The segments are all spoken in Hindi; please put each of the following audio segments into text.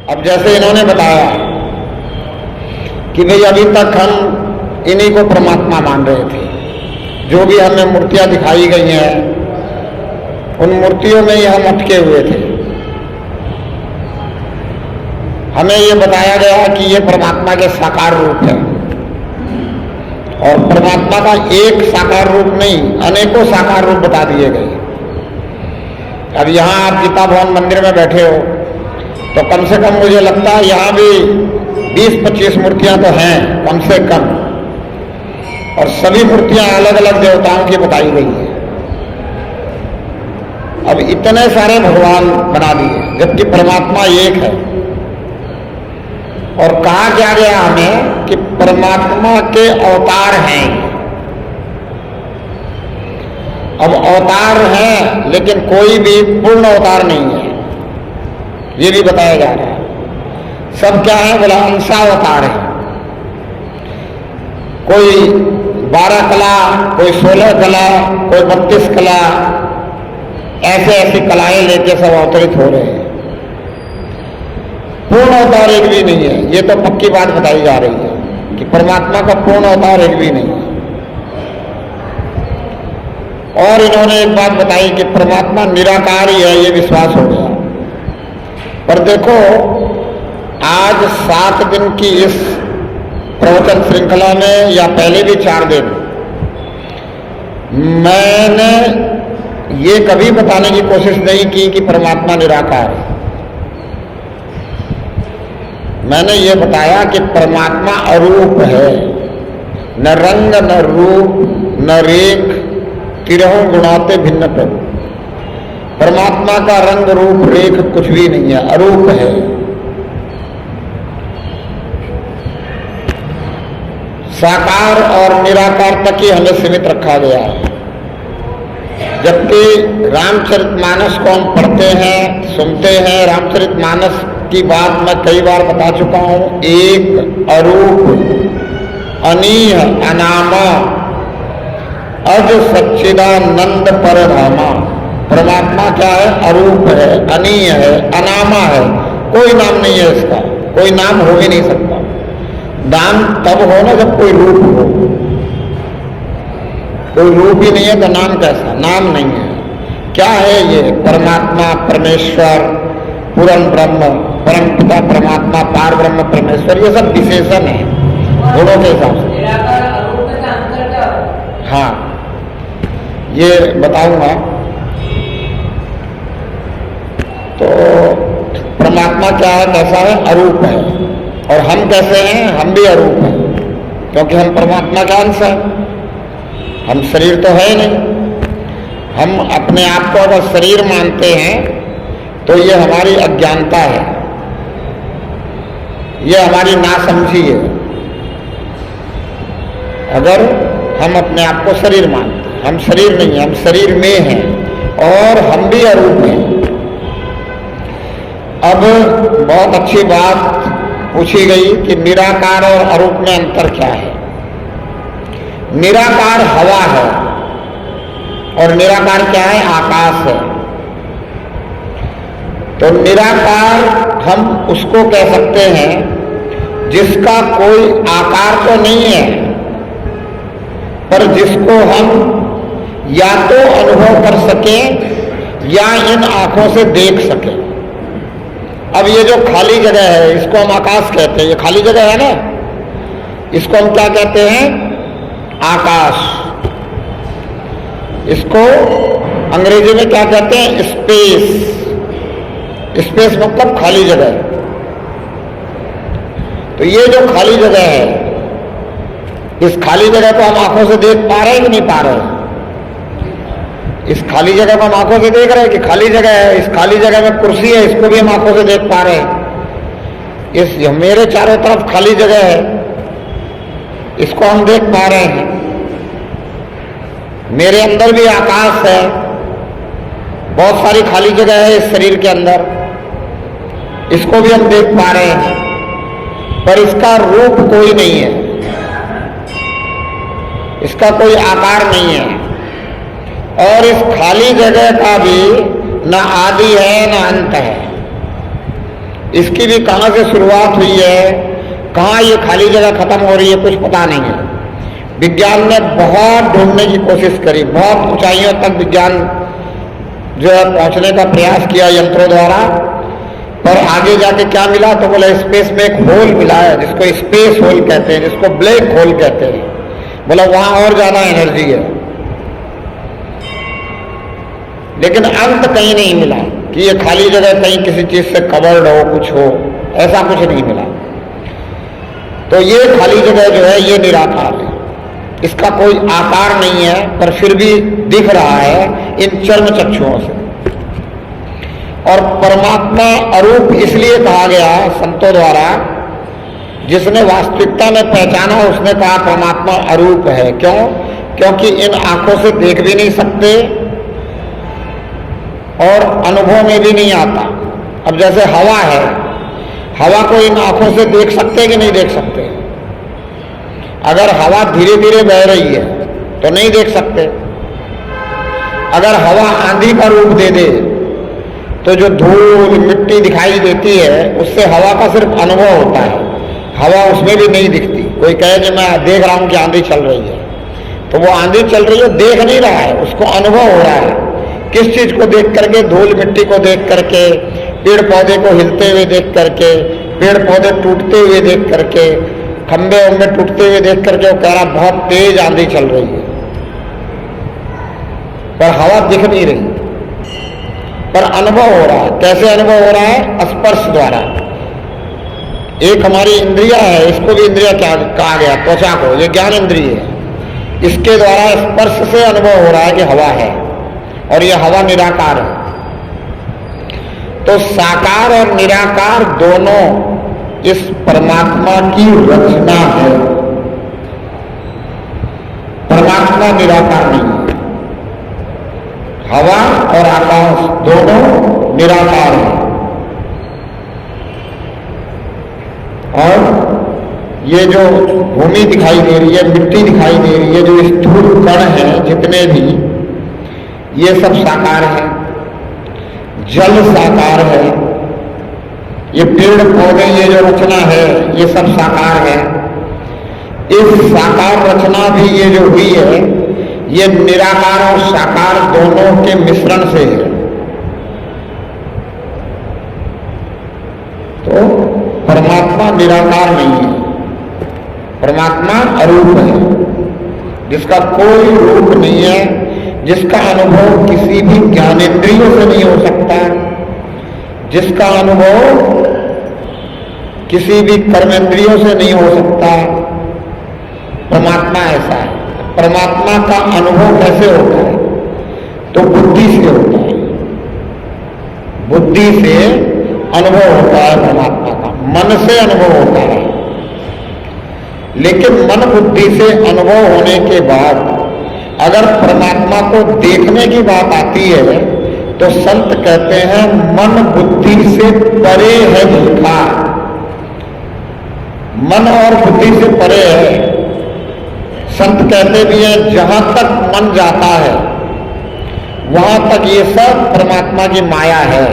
अब जैसे इन्होंने बताया कि भाई अभी तक हम इन्हीं को परमात्मा मान रहे थे, जो भी हमें मूर्तियां दिखाई गई हैं उन मूर्तियों में ही हम अटके हुए थे। हमें ये बताया गया कि ये परमात्मा के साकार रूप है, और परमात्मा का एक साकार रूप नहीं, अनेकों साकार रूप बता दिए गए। अब यहाँ आप गीता भवन मंदिर में बैठे हो तो कम से कम मुझे लगता है यहाँ भी 20-25 मूर्तियां तो हैं कम से कम, और सभी मूर्तियां अलग अलग देवताओं की बताई गई है। अब इतने सारे भगवान बना दिए जबकि परमात्मा एक है, और कहा क्या गया हमें कि परमात्मा के अवतार हैं। अब अवतार हैं लेकिन कोई भी पूर्ण अवतार नहीं है, ये भी बताया जा रहा है। सब क्या है बोला, अंशावतार है। कोई 12 कला, कोई 16 कला, कोई 32 कला, ऐसे ऐसी कलाएं लेके सब अवतरित हो रहे हैं। पूर्ण अवतार एक भी नहीं है, ये तो पक्की बात बताई जा रही है कि परमात्मा का पूर्ण अवतार एक भी नहीं है। और इन्होंने एक बात बताई कि परमात्मा निराकार ही है, ये विश्वास हो गया। पर देखो आज 7 दिन की इस प्रवचन श्रृंखला में या पहले भी 4 दिन मैंने ये कभी बताने की कोशिश नहीं की कि परमात्मा निराकार है। मैंने ये बताया कि परमात्मा अरूप है, न रंग न रूप न रेख, तिरहु गुणाते भिन्न प्रभु। परमात्मा का रंग रूप रेख कुछ भी नहीं है, अरूप है। साकार और निराकार तक ही हमें सीमित रखा गया है। जबकि रामचरितमानस को हम पढ़ते हैं, सुनते हैं, रामचरितमानस की बात मैं कई बार बता चुका हूं। एक अरूप, अनीह, अनामा, अज सच्चिदानंद परधामा। परमात्मा क्या है? अरूप है, अनीय है, अनामा है, कोई नाम नहीं है इसका, कोई नाम हो ही नहीं सकता। नाम तब हो ना जब कोई रूप हो, कोई रूप ही नहीं है तो नाम कैसा? नाम नहीं है। क्या है ये? परमात्मा, परमेश्वर, पूर्ण ब्रह्म, परम पिता परमात्मा, पार ब्रह्म परमेश्वर, ये सब विशेषण है गुणों के हिसाब से। हाँ, ये बताऊंगा। तो परमात्मा क्या है, कैसा है? अरूप है। और हम कैसे हैं? हम भी अरूप हैं, क्योंकि हम परमात्मा का अंश है। हम शरीर तो है नहीं। हम अपने आप को अगर शरीर मानते हैं तो ये हमारी अज्ञानता है, ये हमारी नासमझी है। अगर हम अपने आप को शरीर मानते हैं, हम शरीर नहीं है, हम शरीर में हैं और हम भी अरूप हैं। अब बहुत अच्छी बात पूछी गई कि निराकार और अरूप में अंतर क्या है। निराकार हवा है और निराकार क्या है? आकाश है। तो निराकार हम उसको कह सकते हैं जिसका कोई आकार तो नहीं है, पर जिसको हम या तो अनुभव कर सकें या इन आंखों से देख सकें। अब ये जो खाली जगह है इसको हम आकाश कहते हैं। ये खाली जगह है ना, इसको हम क्या कहते हैं? आकाश। इसको अंग्रेजी में क्या कहते हैं? स्पेस। स्पेस मतलब खाली जगह। तो ये जो खाली जगह है, इस खाली जगह को हम आंखों से देख पा रहे हैं कि नहीं पा रहे हैं? इस खाली जगह को हम आंखों से देख रहे हैं कि खाली जगह है। इस खाली जगह में कुर्सी है, इसको भी हम आंखों से देख पा रहे हैं। इस मेरे चारों तरफ खाली जगह है, इसको हम देख पा रहे हैं। मेरे अंदर भी आकाश है, बहुत सारी खाली जगह है इस शरीर के अंदर, इसको भी हम देख पा रहे हैं, पर इसका रूप कोई नहीं है, इसका कोई आकार नहीं है। और इस खाली जगह का भी न आदि है न अंत है। इसकी भी कहाँ से शुरुआत हुई है, कहाँ ये खाली जगह खत्म हो रही है, कुछ पता नहीं है। विज्ञान ने बहुत ढूंढने की कोशिश करी, बहुत ऊंचाइयों तक विज्ञान जो है पहुंचने का प्रयास किया यंत्रों द्वारा, पर आगे जाके क्या मिला तो बोला स्पेस में एक होल मिला है जिसको स्पेस होल कहते हैं, जिसको ब्लैक होल कहते हैं। बोला वहां और ज्यादा एनर्जी है, लेकिन अंत कहीं नहीं मिला कि ये खाली जगह कहीं किसी चीज से कवर्ड हो, कुछ हो, ऐसा कुछ नहीं मिला। तो ये खाली जगह जो है ये निराकार है, इसका कोई आकार नहीं है, पर फिर भी दिख रहा है इन चर्म चक्षुओं से। और परमात्मा अरूप इसलिए कहा गया संतों द्वारा, जिसने वास्तविकता में पहचाना उसने कहा परमात्मा अरूप है। क्यों? क्योंकि इन आंखों से देख भी नहीं सकते और अनुभव में भी नहीं आता। अब जैसे हवा है, हवा को इन आंखों से देख सकते कि नहीं देख सकते? अगर हवा धीरे धीरे बह रही है तो नहीं देख सकते। अगर हवा आंधी का रूप दे दे तो जो धूल मिट्टी दिखाई देती है उससे हवा का सिर्फ अनुभव होता है, हवा उसमें भी नहीं दिखती। कोई कहे कि मैं देख रहा हूं कि आंधी चल रही है, तो वो आंधी चल रही है, देख नहीं रहा है, उसको अनुभव हो रहा है। किस चीज को देख करके? धूल मिट्टी को देख करके, पेड़ पौधे को हिलते हुए देख करके, पेड़ पौधे टूटते हुए देख करके, खंबे उम्बे टूटते हुए देख करके वो कह रहा बहुत तेज आंधी चल रही है, पर हवा दिख नहीं रही, पर अनुभव हो रहा है। कैसे अनुभव हो रहा है? स्पर्श द्वारा। एक हमारी इंद्रिया है, इसको भी इंद्रिया क्या कहा गया, त्वचा को, ये ज्ञान इंद्रिय है, इसके द्वारा स्पर्श से अनुभव हो रहा है कि हवा है, और यह हवा निराकार है। तो साकार और निराकार दोनों इस परमात्मा की रचना है। परमात्मा निराकार नहीं है, हवा और आकाश दोनों निराकार हैं। और ये जो भूमि दिखाई दे रही है, मिट्टी दिखाई दे रही है, जो स्थूल कण है जितने भी, ये सब साकार है। जल साकार है, ये पेड़ पौधे, ये जो रचना है ये सब साकार है। इस साकार रचना भी ये जो हुई है ये निराकार और साकार दोनों के मिश्रण से है। तो परमात्मा निराकार नहीं है, परमात्मा अरूप है, जिसका कोई रूप नहीं है, जिसका अनुभव किसी भी ज्ञानेंद्रियों से नहीं हो सकता, जिसका अनुभव किसी भी कर्मेंद्रियों से नहीं हो सकता। परमात्मा ऐसा है। परमात्मा का अनुभव कैसे होता है? तो बुद्धि से होता है, बुद्धि से अनुभव होता है परमात्मा का, मन से अनुभव होता है। लेकिन मन बुद्धि से अनुभव होने के बाद अगर परमात्मा को देखने की बात आती है तो संत कहते हैं मन बुद्धि से परे है झूठा। मन और बुद्धि से परे है। संत कहते भी हैं जहां तक मन जाता है वहां तक ये सब परमात्मा की माया है।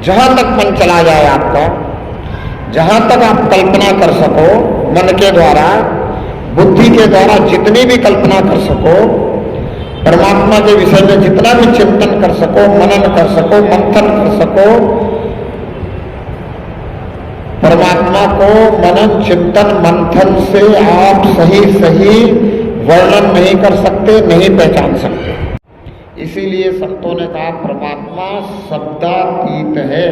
जहां तक मन चला जाए आपका, जहां तक आप कल्पना कर सको मन के द्वारा, बुद्धि के द्वारा जितनी भी कल्पना कर सको, परमात्मा के विषय में जितना भी चिंतन कर सको, मनन कर सको, मंथन कर सको, परमात्मा को मनन चिंतन मंथन से आप सही सही वर्णन नहीं कर सकते, नहीं पहचान सकते। इसीलिए संतों ने कहा परमात्मा शब्दातीत है।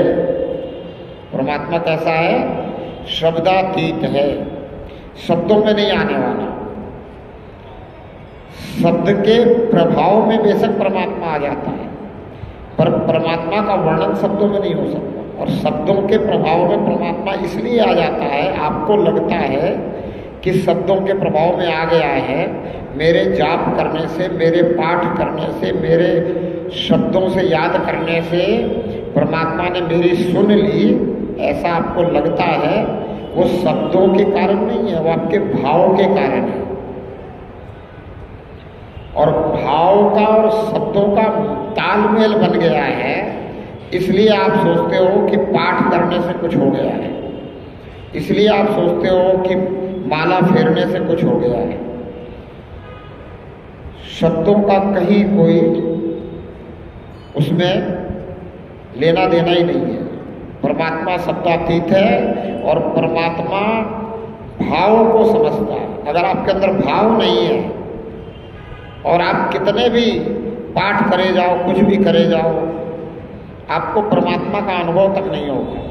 परमात्मा कैसा है? शब्दातीत है, शब्दों में नहीं आने वाला। शब्द के प्रभाव में बेशक परमात्मा आ जाता है, पर परमात्मा का वर्णन शब्दों में नहीं हो सकता। और शब्दों के प्रभाव में परमात्मा इसलिए आ जाता है, आपको लगता है कि शब्दों के प्रभाव में आ गया है, मेरे जाप करने से, मेरे पाठ करने से, मेरे शब्दों से याद करने से परमात्मा ने मेरी सुन ली, ऐसा आपको लगता है। वो शब्दों के कारण नहीं है, वो आपके भाव के कारण है। और भाव का और शब्दों का तालमेल बन गया है, इसलिए आप सोचते हो कि पाठ करने से कुछ हो गया है, इसलिए आप सोचते हो कि माला फेरने से कुछ हो गया है। शब्दों का कहीं कोई उसमें लेना देना ही नहीं है। परमात्मा शब्दातीत है और परमात्मा भाव को समझता है। अगर आपके अंदर भाव नहीं है और आप कितने भी पाठ करे जाओ, कुछ भी करे जाओ, आपको परमात्मा का अनुभव तक नहीं होगा।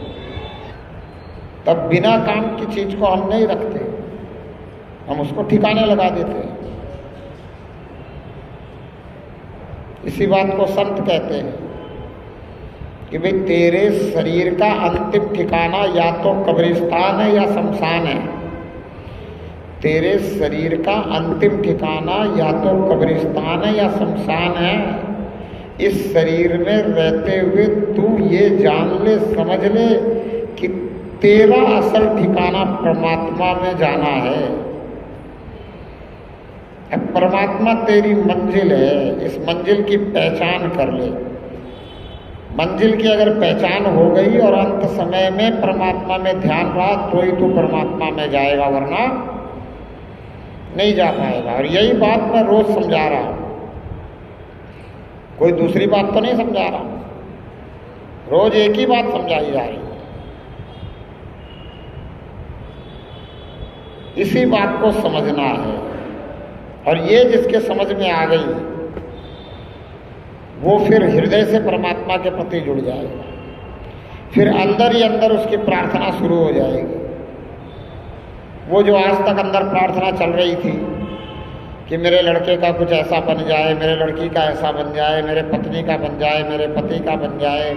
तब बिना काम की चीज को हम नहीं रखते, हम उसको ठिकाने लगा देते हैं। इसी बात को संत कहते हैं कि भाई तेरे शरीर का अंतिम ठिकाना या तो कब्रिस्तान है या शमशान है। तेरे शरीर का अंतिम ठिकाना या तो कब्रिस्तान है या शमशान है। इस शरीर में रहते हुए तू ये जान ले, समझ ले कि तेरा असल ठिकाना परमात्मा में जाना है। अब परमात्मा तेरी मंजिल है, इस मंजिल की पहचान कर ले। मंजिल की अगर पहचान हो गई और अंत समय में परमात्मा में ध्यान रहा तो ही तू परमात्मा में जाएगा, वरना नहीं जा पाएगा। और यही बात मैं रोज समझा रहा हूं, कोई दूसरी बात तो नहीं समझा रहा हूं, रोज एक ही बात समझाई जा रही है। इसी बात को समझना है और ये जिसके समझ में आ गई वो फिर हृदय से परमात्मा के प्रति जुड़ जाएगा। फिर अंदर ही अंदर उसकी प्रार्थना शुरू हो जाएगी। वो जो आज तक अंदर प्रार्थना चल रही थी कि मेरे लड़के का कुछ ऐसा बन जाए, मेरे लड़की का ऐसा बन जाए, मेरे पत्नी का बन जाए, मेरे पति का बन जाए,